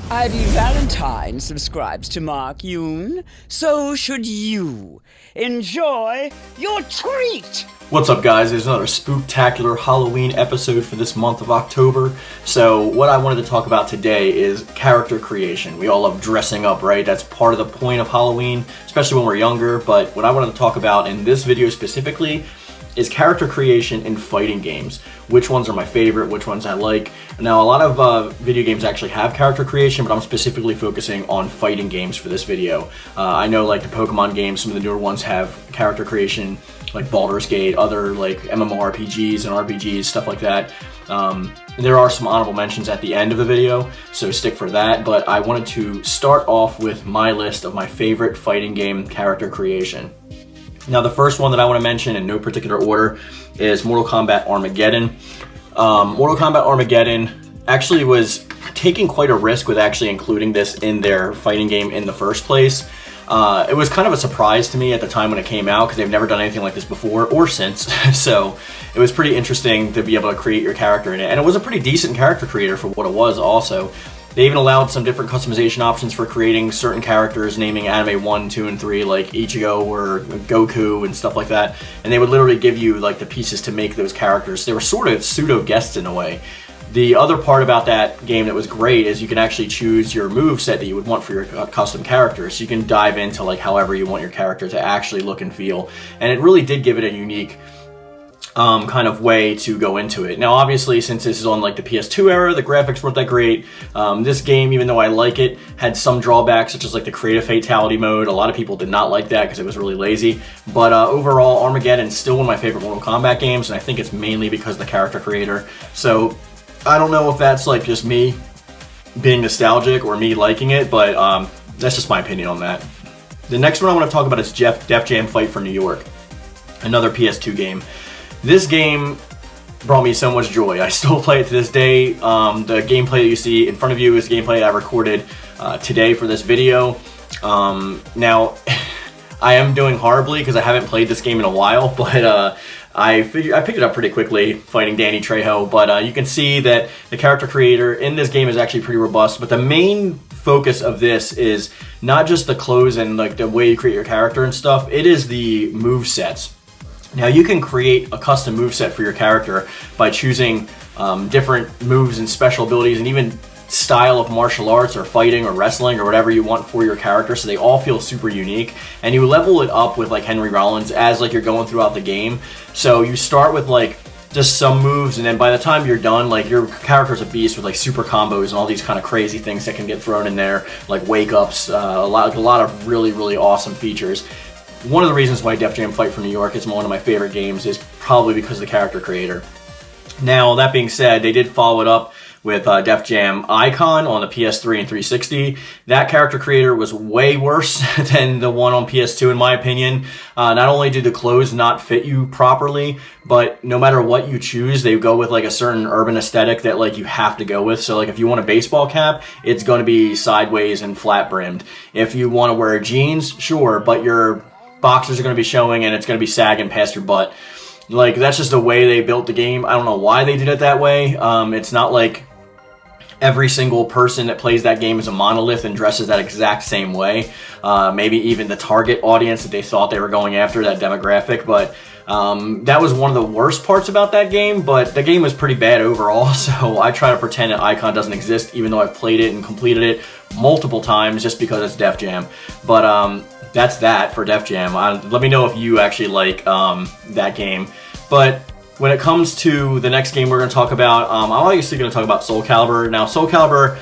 Ivy Valentine subscribes to Mark Yoon, so should you. Enjoy your treat! What's up, guys? There's another spooktacular Halloween episode for this month of October. So what I wanted to talk about today is character creation. We all love dressing up, right? That's part of the point of Halloween, especially when we're younger. But what I wanted to talk about in this video specifically is character creation in fighting games. Which ones are my favorite, which ones I like. Now, a lot of video games actually have character creation, but I'm specifically focusing on fighting games for this video. I know like the Pokemon games, some of the newer ones have character creation, like Baldur's Gate, other like MMORPGs and RPGs, stuff like that. There are some honorable mentions at the end of the video, so stick for that, but I wanted to start off with my list of my favorite fighting game character creation. Now, the first one that I want to mention in no particular order is Mortal Kombat Armageddon. Mortal Kombat Armageddon actually was taking quite a risk with actually including this in their fighting game in the first place. It was kind of a surprise to me at the time when it came out because they've never done anything like this before or since. So it was pretty interesting to be able to create your character in it. And it was a pretty decent character creator for what it was also. They even allowed some different customization options for creating certain characters, naming anime 1, 2, and 3, like Ichigo or Goku and stuff like that. And they would literally give you like the pieces to make those characters. They were sort of pseudo guests in a way. The other part about that game that was great is you can actually choose your moveset that you would want for your custom characters. So you can dive into like however you want your character to actually look and feel. And it really did give it a unique kind of way to go into it. Now, obviously, since this is on like the PS2 era, the graphics weren't that great. This game, even though I like it, had some drawbacks, such as like the creative fatality mode. A lot of people did not like that because it was really lazy. But overall, Armageddon is still one of my favorite Mortal Kombat games, and I think it's mainly because of the character creator. So I don't know if that's like just me being nostalgic or me liking it, but that's just my opinion on that. The next one I want to talk about is Def Jam Fight for New York, another PS2 game. This game brought me so much joy. I still play it to this day. The gameplay that you see in front of you is gameplay I recorded today for this video. Now, I am doing horribly because I haven't played this game in a while, but I picked it up pretty quickly fighting Danny Trejo. But you can see that the character creator in this game is actually pretty robust. But the main focus of this is not just the clothes and like the way you create your character and stuff. It is the move sets. Now, you can create a custom moveset for your character by choosing different moves and special abilities and even style of martial arts or fighting or wrestling or whatever you want for your character, so they all feel super unique. And you level it up with like Henry Rollins as like you're going throughout the game. So you start with like just some moves, and then by the time you're done, like your character's a beast with like super combos and all these kind of crazy things that can get thrown in there, like wake ups, a lot of really awesome features. One of the reasons why Def Jam Fight for New York is one of my favorite games is probably because of the character creator. Now, that being said, they did follow it up with Def Jam Icon on the PS3 and 360. That character creator was way worse than the one on PS2 in my opinion. Not only do the clothes not fit you properly, but no matter what you choose, they go with like a certain urban aesthetic that like you have to go with. So like if you want a baseball cap, it's going to be sideways and flat brimmed. If you want to wear jeans, sure, but your boxers are going to be showing and it's going to be sagging past your butt. Like, that's just the way they built the game. I don't know why they did it that way. It's not like every single person that plays that game is a monolith and dresses that exact same way. Maybe even the target audience that they thought they were going after, that demographic. But that was one of the worst parts about that game. But the game was pretty bad overall. So I try to pretend that Icon doesn't exist, even though I've played it and completed it multiple times just because it's Def Jam. But that's that for Def Jam. Let me know if you actually like that game. But when it comes to the next game we're going to talk about, I'm obviously going to talk about Soul Calibur. Now, Soul Calibur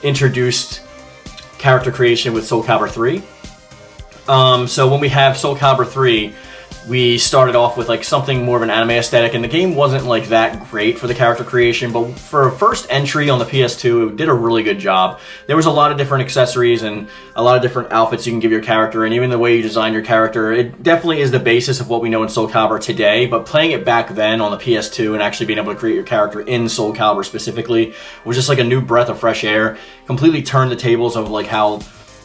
introduced character creation with Soul Calibur 3. So when we have Soul Calibur 3, we started off with like something more of an anime aesthetic, and the game wasn't like that great for the character creation, but for a first entry on the PS2, it did a really good job. There was a lot of different accessories and a lot of different outfits you can give your character, and even the way you design your character, it definitely is the basis of what we know in Soul Calibur today, but playing it back then on the PS2 and actually being able to create your character in Soul Calibur specifically was just like a new breath of fresh air. Completely turned the tables of like how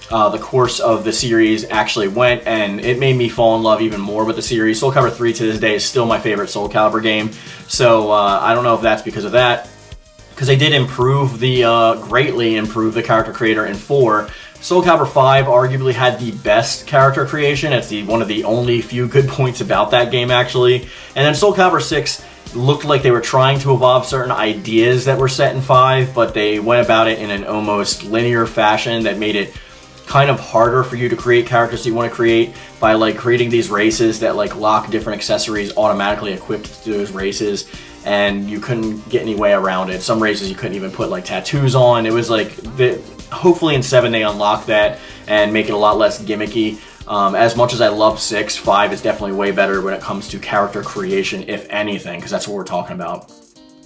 the course of the series actually went, and it made me fall in love even more with the series. Soul Calibur 3 to this day is still my favorite Soul Calibur game, so I don't know if that's because of that. because they did improve greatly improve the character creator in 4. Soul Calibur 5 arguably had the best character creation. It's one of the only few good points about that game, actually. And then Soul Calibur 6 looked like they were trying to evolve certain ideas that were set in 5, but they went about it in an almost linear fashion that made it kind of harder for you to create characters that you want to create by like creating these races that like lock different accessories automatically equipped to those races, and you couldn't get any way around it. Some races you couldn't even put like tattoos on. It was like hopefully in 7 they unlock that and make it a lot less gimmicky. As much as I love 6, 5 is definitely way better when it comes to character creation, if anything, because that's what we're talking about.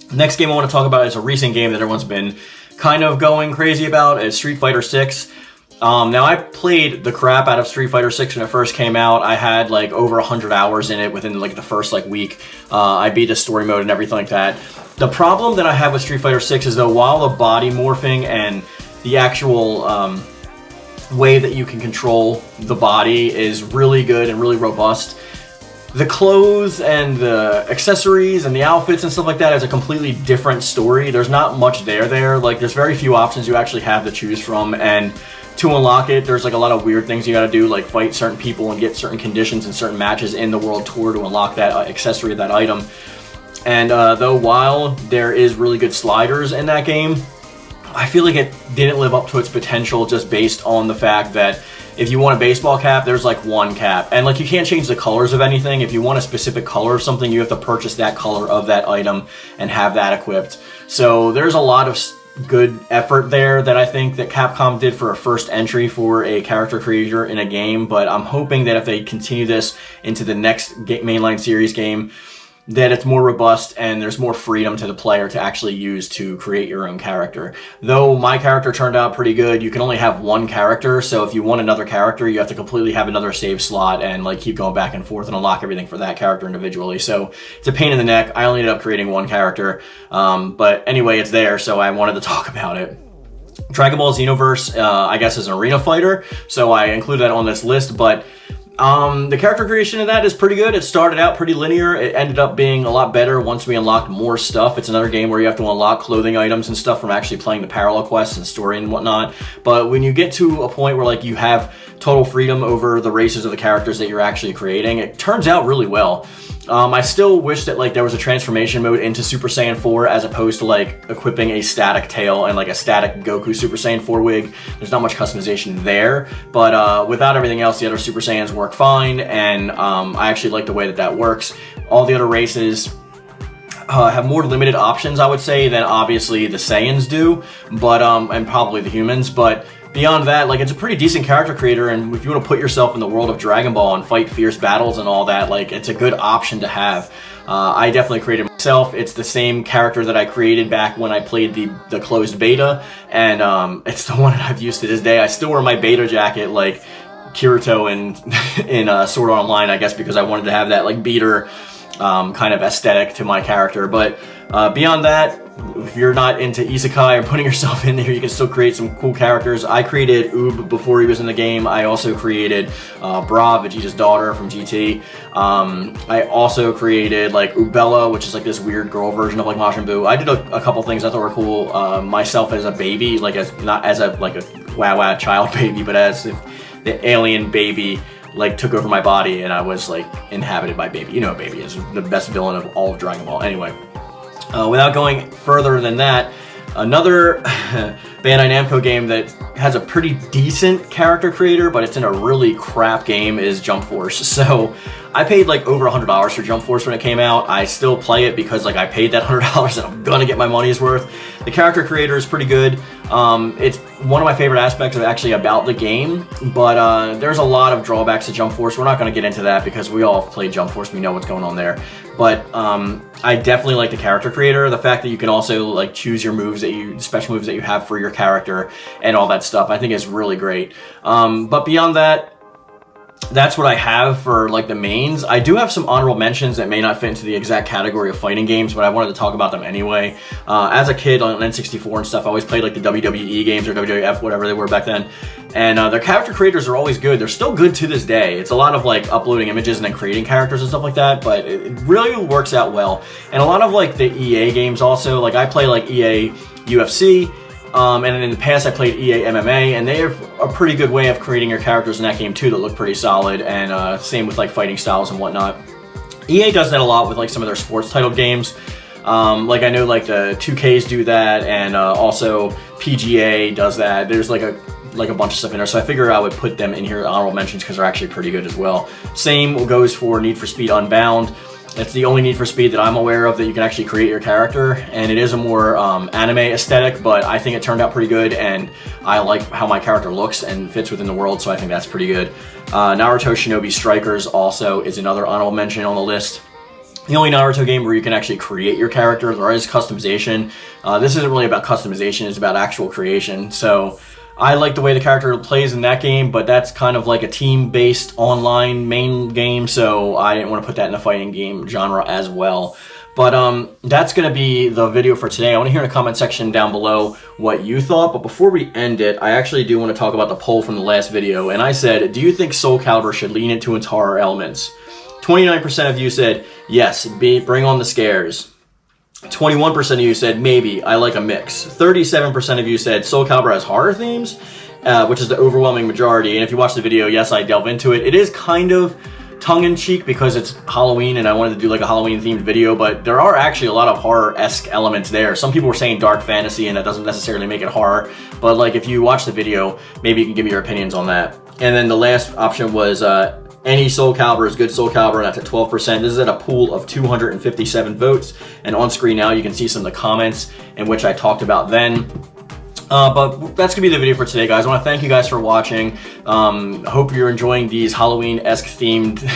The next game I want to talk about is a recent game that everyone's been kind of going crazy about. Is Street Fighter 6. Now I played the crap out of Street Fighter 6 when it first came out. I had like over 100 hours in it within like the first like week. I beat the story mode and everything like that. The problem that I have with Street Fighter 6 is though while the body morphing and the actual way that you can control the body is really good and really robust, the clothes and the accessories and the outfits and stuff like that is a completely different story. There's not much there. Like there's very few options you actually have to choose from, and to unlock it, there's like a lot of weird things you gotta do, like fight certain people and get certain conditions and certain matches in the World Tour to unlock that accessory, that item. And though while there is really good sliders in that game, I feel like it didn't live up to its potential just based on the fact that if you want a baseball cap, there's like one cap. And like you can't change the colors of anything. If you want a specific color of something, you have to purchase that color of that item and have that equipped. So there's a lot of good effort there that I think that Capcom did for a first entry for a character creator in a game, but I'm hoping that if they continue this into the next mainline series game, that it's more robust and there's more freedom to the player to actually use to create your own character. Though my character turned out pretty good, you can only have one character, so if you want another character, you have to completely have another save slot and like keep going back and forth and unlock everything for that character individually. So it's a pain in the neck. I only ended up creating one character, but anyway, it's there, so I wanted to talk about it. Dragon Ball Xenoverse, I guess, is an arena fighter, so I included that on this list, but the character creation of that is pretty good. It started out pretty linear. It ended up being a lot better once we unlocked more stuff. It's another game where you have to unlock clothing items and stuff from actually playing the parallel quests and story and whatnot. But when you get to a point where like you have total freedom over the races of the characters that you're actually creating, it turns out really well. I still wish that like there was a transformation mode into Super Saiyan 4 as opposed to like equipping a static tail and like a static Goku Super Saiyan 4 wig. There's not much customization there, but without everything else, the other Super Saiyans work fine, and I actually like the way that that works. All the other races have more limited options, I would say, than obviously the Saiyans do, but and probably the humans, but beyond that, like, it's a pretty decent character creator, and if you want to put yourself in the world of Dragon Ball and fight fierce battles and all that, like, it's a good option to have. I definitely created myself. It's the same character that I created back when I played the closed beta, and it's the one that I've used to this day. I still wear my beta jacket, like Kirito in Sword Art Online, I guess, because I wanted to have that, like, beater kind of aesthetic to my character. But beyond that, if you're not into isekai or putting yourself in there, you can still create some cool characters. I created Oob before he was in the game. I also created Bra, Vegeta's daughter from GT. I also created like Ubella, which is like this weird girl version of like Majin Buu. I did a couple things I thought were cool. Myself as a baby, like not as a wow child baby, but as if the alien baby like took over my body and I was like inhabited by Baby. You know what Baby is, the best villain of all of Dragon Ball. Anyway, without going further than that, another Bandai Namco game that has a pretty decent character creator, but it's in a really crap game, is Jump Force. So I paid like over $100 for Jump Force when it came out. I still play it because like I paid that $100 and I'm gonna get my money's worth. The character creator is pretty good. It's one of my favorite aspects of actually about the game, but there's a lot of drawbacks to Jump Force. We're not going to get into that because we all have played Jump Force. We know what's going on there. But I definitely like the character creator. The fact that you can also like choose your moves special moves that you have for your character and all that stuff, I think is really great. But beyond that, that's what I have for like the mains. I do have some honorable mentions that may not fit into the exact category of fighting games, but I wanted to talk about them anyway. As a kid on N64 and stuff, I always played like the WWE games or WWF, whatever they were back then. And their character creators are always good. They're still good to this day. It's a lot of like uploading images and then creating characters and stuff like that, but it really works out well. And a lot of like the EA games also, like I play like EA UFC. And in the past I played EA MMA, and they have a pretty good way of creating your characters in that game too that look pretty solid, and same with like fighting styles and whatnot. EA does that a lot with like some of their sports titled games. Like I know like the 2Ks do that, and also PGA does that. There's like a bunch of stuff in there, so I figure I would put them in here as honorable mentions because they're actually pretty good as well. Same goes for Need for Speed Unbound. It's the only Need for Speed that I'm aware of that you can actually create your character, and it is a more anime aesthetic, but I think it turned out pretty good, and I like how my character looks and fits within the world, so I think that's pretty good. Naruto Shinobi Strikers also is another honorable mention on the list. The only Naruto game where you can actually create your character. There is customization. This isn't really about customization, it's about actual creation. So I like the way the character plays in that game, but that's kind of like a team-based online main game, so I didn't want to put that in the fighting game genre as well. But that's going to be the video for today. I want to hear in the comment section down below what you thought, but before we end it, I actually do want to talk about the poll from the last video, and I said, do you think Soul Calibur should lean into its horror elements? 29% of you said, yes, bring on the scares. 21% of you said, maybe, I like a mix. 37% of you said Soul Calibur has horror themes, which is the overwhelming majority. And if you watch the video, yes, I delve into it. It is kind of tongue-in-cheek because it's Halloween and I wanted to do like a Halloween-themed video, but there are actually a lot of horror-esque elements there. Some people were saying dark fantasy, and that doesn't necessarily make it horror. But like if you watch the video, maybe you can give me your opinions on that. And then the last option was any Soul Calibur is good Soul Calibur, and that's at 12%. This is at a pool of 257 votes, and on screen now you can see some of the comments in which I talked about then. But that's gonna be the video for today, guys. I want to thank you guys for watching. Hope you're enjoying these Halloween-esque themed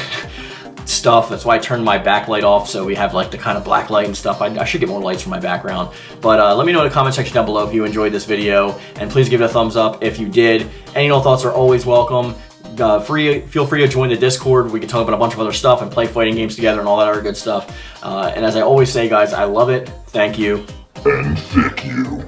stuff. That's why I turned my backlight off, so we have like the kind of black light and stuff. I should get more lights for my background. But let me know in the comment section down below if you enjoyed this video, and please give it a thumbs up if you did. Any thoughts are always welcome. Feel free to join the Discord. We can talk about a bunch of other stuff and play fighting games together and all that other good stuff. And as I always say, guys, I love it. Thank you. And thank you.